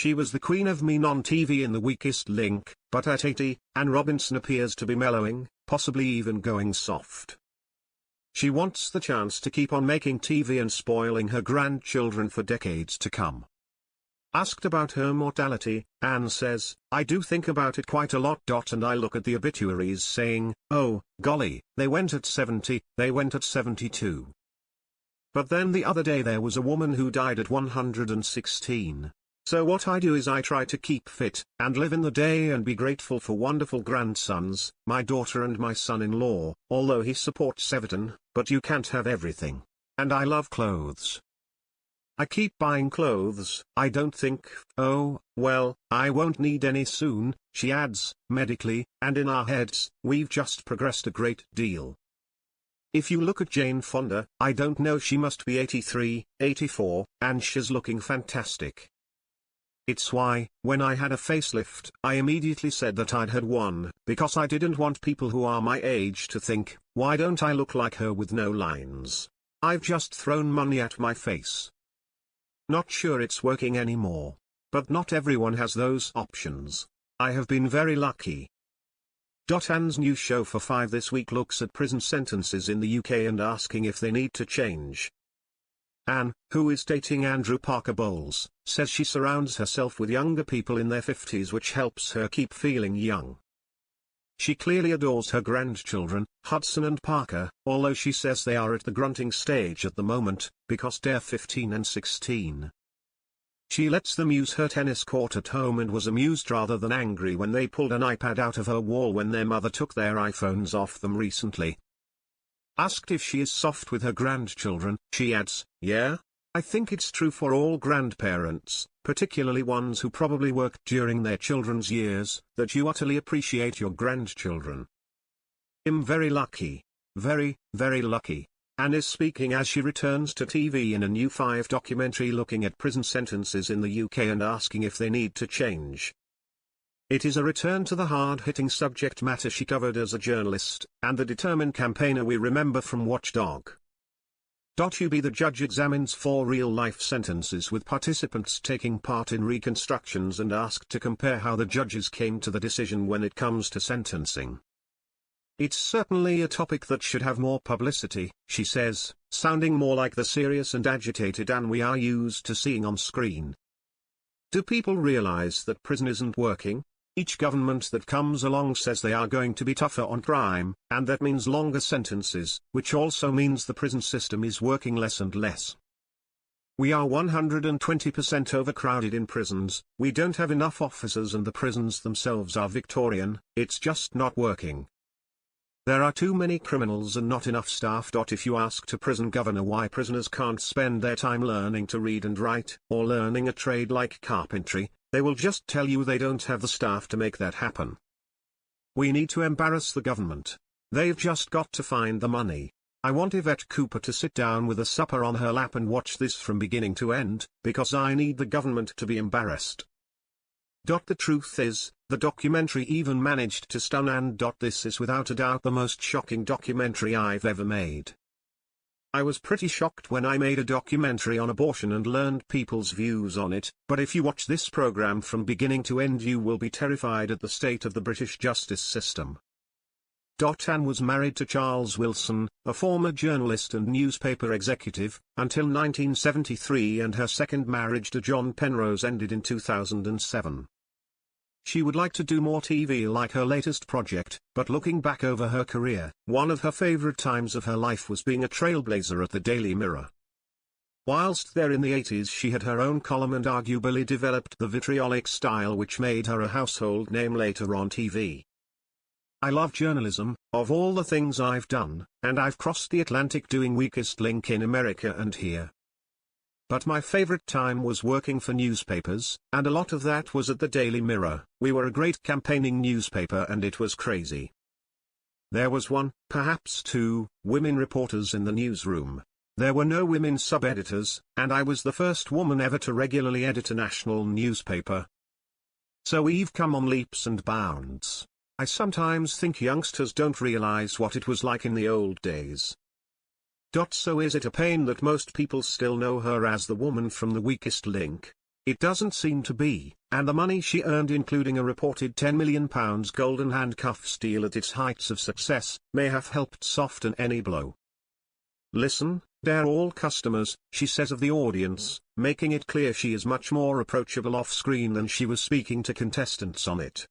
She was the queen of mean on TV in The Weakest Link, but at 80, Anne Robinson appears to be mellowing, possibly even going soft. She wants the chance to keep on making TV and spoiling her grandchildren for decades to come. Asked about her mortality, Anne says, "I do think about it quite a lot. And I look at the obituaries saying, oh, golly, they went at 70, they went at 72. But then the other day there was a woman who died at 116. So what I do is I try to keep fit, and live in the day and be grateful for wonderful grandsons, my daughter and my son-in-law, although he supports Everton, but you can't have everything. And I love clothes. I keep buying clothes. I don't think, oh, well, I won't need any soon," she adds, medically, and in our heads, we've just progressed a great deal. If you look at Jane Fonda, I don't know, she must be 83, 84, and she's looking fantastic. It's why, when I had a facelift, I immediately said that I'd had one, because I didn't want people who are my age to think, why don't I look like her with no lines? I've just thrown money at my face. Not sure it's working anymore. But not everyone has those options. I have been very lucky. Anne's new show for 5 this week looks at prison sentences in the UK and asking if they need to change. Anne, who is dating Andrew Parker Bowles, says she surrounds herself with younger people in their 50s, which helps her keep feeling young. She clearly adores her grandchildren, Hudson and Parker, although she says they are at the grunting stage at the moment, because they're 15 and 16. She lets them use her tennis court at home and was amused rather than angry when they pulled an iPad out of her wall when their mother took their iPhones off them recently. Asked if she is soft with her grandchildren, she adds, "Yeah, I think it's true for all grandparents, particularly ones who probably worked during their children's years, that you utterly appreciate your grandchildren. I'm very lucky. Very, very lucky." Anne is speaking as she returns to TV in a new 5 documentary looking at prison sentences in the UK and asking if they need to change. It is a return to the hard-hitting subject matter she covered as a journalist, and the determined campaigner we remember from Watchdog. UB The judge examines 4 real-life sentences with participants taking part in reconstructions and asked to compare how the judges came to the decision when it comes to sentencing. "It's certainly a topic that should have more publicity," she says, sounding more like the serious and agitated Anne we are used to seeing on screen. Do people realize that prison isn't working? Each government that comes along says they are going to be tougher on crime, and that means longer sentences, which also means the prison system is working less and less. We are 120% overcrowded in prisons, we don't have enough officers and the prisons themselves are Victorian, it's just not working. There are too many criminals and not enough staff. If you ask a prison governor why prisoners can't spend their time learning to read and write, or learning a trade like carpentry, they will just tell you they don't have the staff to make that happen. We need to embarrass the government. They've just got to find the money. I want Yvette Cooper to sit down with a supper on her lap and watch this from beginning to end, because I need the government to be embarrassed. The truth is, the documentary even managed to stun Anne. This is without a doubt the most shocking documentary I've ever made. I was pretty shocked when I made a documentary on abortion and learned people's views on it, but if you watch this program from beginning to end you will be terrified at the state of the British justice system. Anne was married to Charles Wilson, a former journalist and newspaper executive, until 1973, and her second marriage to John Penrose ended in 2007. She would like to do more TV like her latest project, but looking back over her career, one of her favorite times of her life was being a trailblazer at the Daily Mirror. Whilst there in the 80s she had her own column and arguably developed the vitriolic style which made her a household name later on TV. I love journalism, of all the things I've done, and I've crossed the Atlantic doing Weakest Link in America and here. But my favorite time was working for newspapers, and a lot of that was at the Daily Mirror. We were a great campaigning newspaper and it was crazy. There was 1, perhaps 2, women reporters in the newsroom. There were no women sub-editors, and I was the first woman ever to regularly edit a national newspaper. So we've come on leaps and bounds. I sometimes think youngsters don't realize what it was like in the old days. So is it a pain that most people still know her as the woman from The Weakest Link? It doesn't seem to be, and the money she earned, including a reported £10 million golden handcuffs deal at its heights of success, may have helped soften any blow. "Listen, they're all customers," she says of the audience, making it clear she is much more approachable off-screen than she was speaking to contestants on it.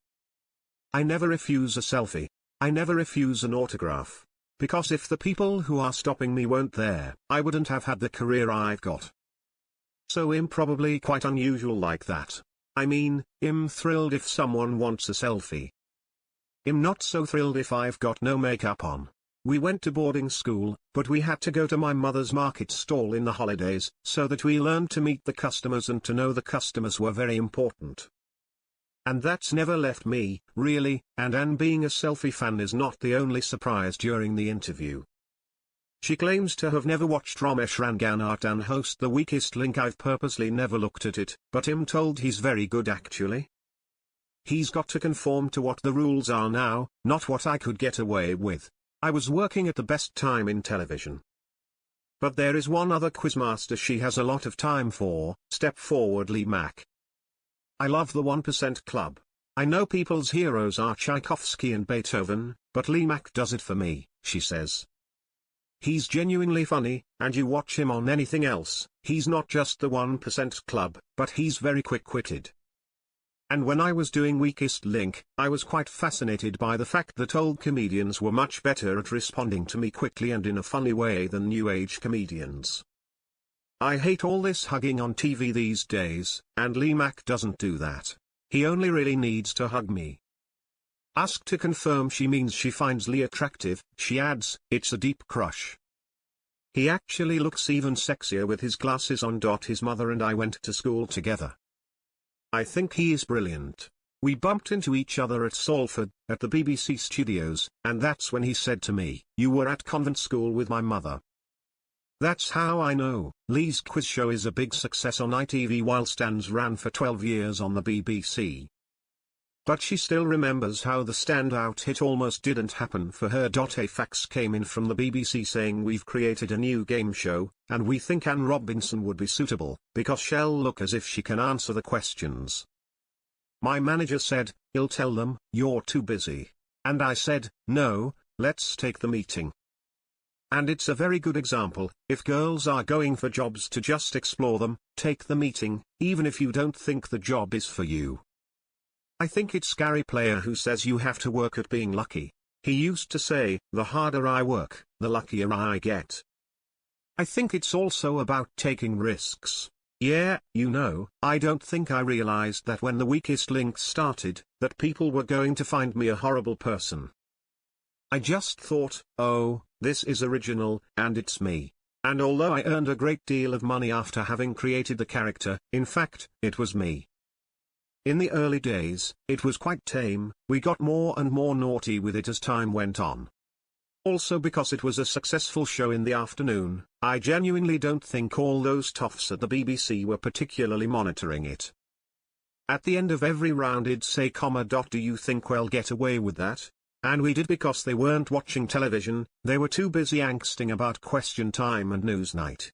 "I never refuse a selfie. I never refuse an autograph. Because if the people who are stopping me weren't there, I wouldn't have had the career I've got." So I'm probably quite unusual like that. I mean, I'm thrilled if someone wants a selfie. I'm not so thrilled if I've got no makeup on. We went to boarding school, but we had to go to my mother's market stall in the holidays, so that we learned to meet the customers and to know the customers were very important. And that's never left me, really, and being a selfie fan is not the only surprise during the interview. She claims to have never watched Ramesh Ranganathan host The Weakest Link. "I've purposely never looked at it, but I'm told he's very good actually. He's got to conform to what the rules are now, not what I could get away with. I was working at the best time in television." But there is one other quizmaster she has a lot of time for. Step forward, Lee Mack. "I love the 1% Club. I know people's heroes are Tchaikovsky and Beethoven, but Lee Mack does it for me," she says. "He's genuinely funny, and you watch him on anything else, he's not just the 1% Club, but he's very quick-witted. And when I was doing Weakest Link, I was quite fascinated by the fact that old comedians were much better at responding to me quickly and in a funny way than new-age comedians. I hate all this hugging on TV these days, and Lee Mack doesn't do that. He only really needs to hug me." Asked to confirm she means she finds Lee attractive, she adds, "It's a deep crush. He actually looks even sexier with his glasses on. His mother and I went to school together. I think he is brilliant. We bumped into each other at Salford, at the BBC studios, and that's when he said to me, 'You were at convent school with my mother.' That's how I know." Lee's quiz show is a big success on ITV while Stands ran for 12 years on the BBC. But she still remembers how the standout hit almost didn't happen for her. A fax came in from the BBC saying, "We've created a new game show, and we think Anne Robinson would be suitable, because she'll look as if she can answer the questions. My manager said, 'I'll tell them, you're too busy.' And I said, 'No, let's take the meeting.' And it's a very good example, if girls are going for jobs, to just explore them, take the meeting, even if you don't think the job is for you. I think it's Gary Player who says you have to work at being lucky. He used to say, 'The harder I work, the luckier I get.' I think it's also about taking risks. Yeah, I don't think I realized that when The Weakest Link started, that people were going to find me a horrible person. I just thought, oh, this is original, and it's me. And although I earned a great deal of money after having created the character, in fact, it was me. In the early days, it was quite tame. We got more and more naughty with it as time went on. Also because it was a successful show in the afternoon, I genuinely don't think all those toffs at the BBC were particularly monitoring it. At the end of every round it'd say, "Do you think we'll get away with that?" And we did, because they weren't watching television, they were too busy angsting about Question Time and Newsnight.